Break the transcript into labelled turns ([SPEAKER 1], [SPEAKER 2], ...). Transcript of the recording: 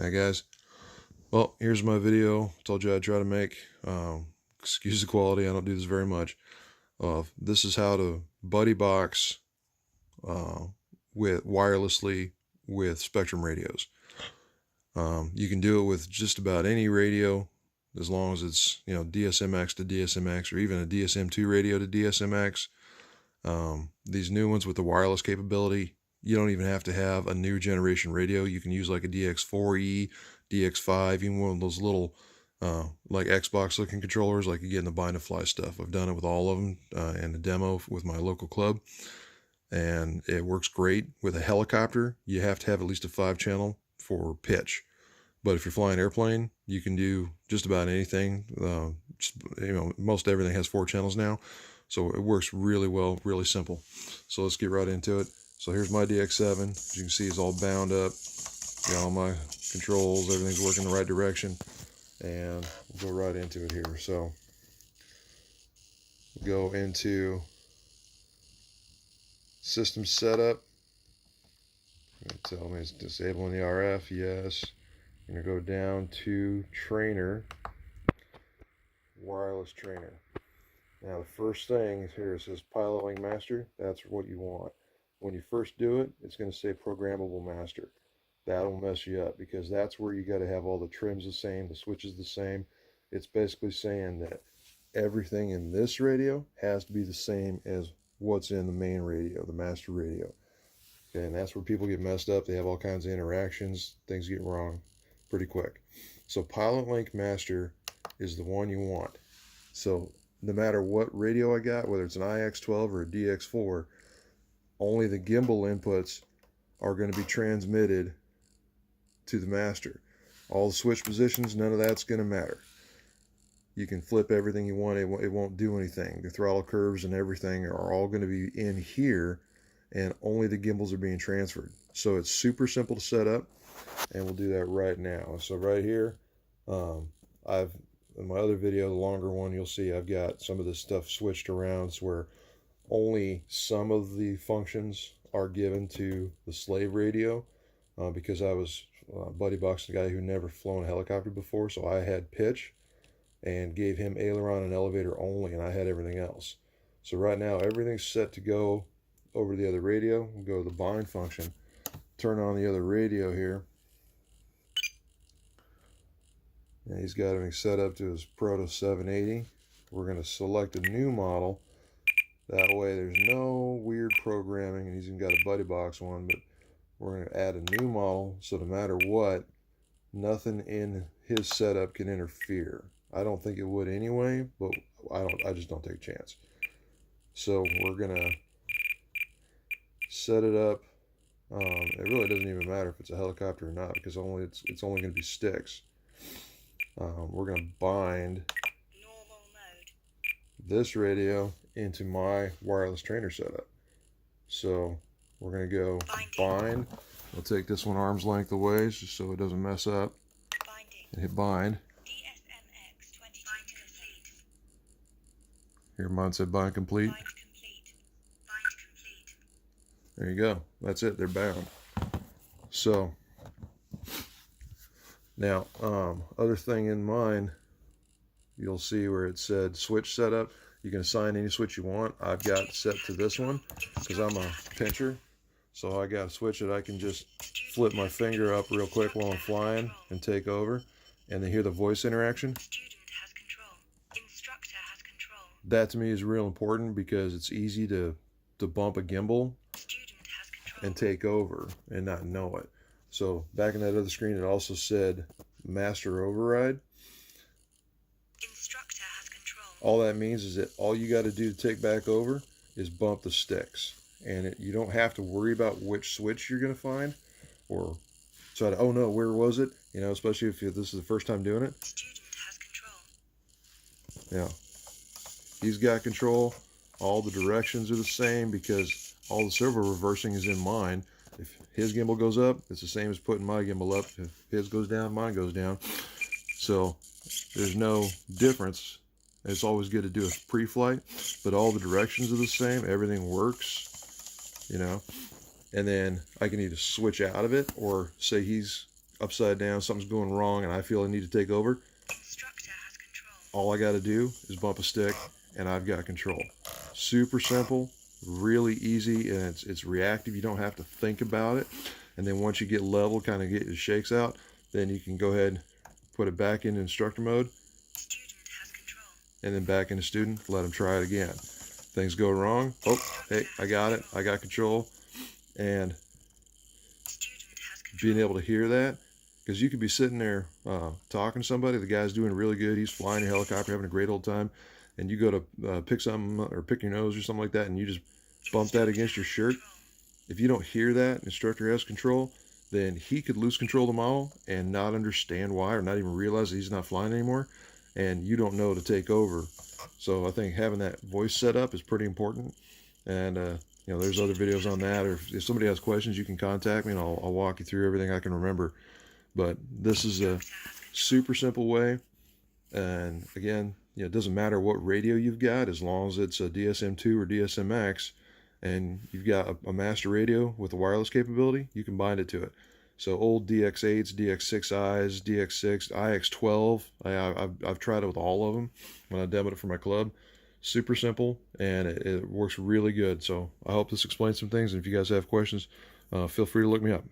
[SPEAKER 1] Hi guys. Well, here's my video. Told you I'd try to make. Excuse the quality. I don't do this very much. This is how to buddy box with wirelessly with Spektrum radios. You can do it with just about any radio, as long as it's DSMX to DSMX, or even a DSM2 radio to DSMX. These new ones with the wireless capability, you don't even have to have a new generation radio. You can use like a DX4E, DX5, even one of those little like Xbox looking controllers like you get in the Bind and Fly stuff. I've done it with all of them and a demo with my local club, and it works great. With a helicopter, you have to have at least a 5-channel for pitch. But if you're flying airplane, you can do just about anything. Most everything has 4 channels now. So it works really well, really simple. So let's get right into it. So here's my DX7. As you can see, it's all bound up. Got all my controls, everything's working the right direction. And we'll go right into it here. So go into system setup. Tell me it's disabling the RF. Yes. I'm going to go down to trainer, wireless trainer. Now the first thing here, it says Pilot Link Master. That's what you want. When you first do it, it's going to say Programmable Master. That'll mess you up because that's where you got to have all the trims the same, the switches the same. It's basically saying that everything in this radio has to be the same as what's in the main radio, the master radio. Okay, and that's where people get messed up. They have all kinds of interactions. Things get wrong pretty quick. So Pilot Link Master is the one you want. So no matter what radio I got, whether it's an IX12 or a DX4, only the gimbal inputs are going to be transmitted to the master. All the switch positions, none of that's going to matter. You can flip everything you want, it won't do anything. The throttle curves and everything are all going to be in here, and only the gimbals are being transferred. So it's super simple to set up, and we'll do that right now. So right here, in my other video, the longer one, you'll see I've got some of this stuff switched around so where only some of the functions are given to the slave radio, because I was buddy boxing a guy who never flown a helicopter before, so I had pitch and gave him aileron and elevator only, and I had everything else. So right now everything's set to go over to the other radio. We'll go to the bind function, turn on the other radio here, and he's got everything set up to his Proto 780. We're going to select a new model. That way there's no weird programming, and he's even got a buddy box one, but we're going to add a new model so no matter what, nothing in his setup can interfere. I don't think it would anyway, but I just don't take a chance. So we're going to set it up. It really doesn't even matter if it's a helicopter or not, because it's only going to be sticks. We're going to bind this radio into my wireless trainer setup. So we're going to go bind. I'll take this one arm's length away just so it doesn't mess up. And hit bind. Here, mine said bind complete. There you go. That's it. They're bound. So now, other thing in mine, you'll see where it said switch setup. You can assign any switch you want. I've got set to this one because I'm a pincher. So I got a switch that I can just flip my finger up real quick while I'm flying and take over. And then hear the voice interaction. That to me is real important because it's easy to bump a gimbal and take over and not know it. So back in that other screen, it also said master override. All that means is that all you got to do to take back over is bump the sticks, and you don't have to worry about which switch you're going to find or try to, oh no, where was it? Especially if this is the first time doing it. Yeah, he's got control. All the directions are the same because all the servo reversing is in mine. If his gimbal goes up, it's the same as putting my gimbal up. If his goes down, mine goes down. So there's no difference. It's always good to do a pre-flight, but all the directions are the same. Everything works, And then I can either switch out of it or say he's upside down, something's going wrong, and I feel I need to take over, all I got to do is bump a stick, and I've got control. Super simple, really easy, and it's reactive. You don't have to think about it. And then once you get level, kind of get your shakes out, then you can go ahead and put it back in instructor mode, and then back into student, let them try it again. Things go wrong, oh, hey, I got it, I got control. And being able to hear that, because you could be sitting there talking to somebody, the guy's doing really good, he's flying a helicopter, having a great old time, and you go to pick something or pick your nose or something like that, and you just bump that against your shirt. If you don't hear that instructor has control, then he could lose control of the model and not understand why, or not even realize that he's not flying anymore, and you don't know to take over. So I think having that voice set up is pretty important. And you know, there's other videos on that, or if somebody has questions, you can contact me and I'll walk you through everything I can remember. But this is a super simple way. And again, you know, it doesn't matter what radio you've got, as long as it's a DSM2 or DSMX, and you've got a master radio with a wireless capability, you can bind it to it. So old DX8s, DX6Is, DX6, IX12, I've tried it with all of them when I demoed it for my club. Super simple, and it works really good. So I hope this explains some things, and if you guys have questions, feel free to look me up.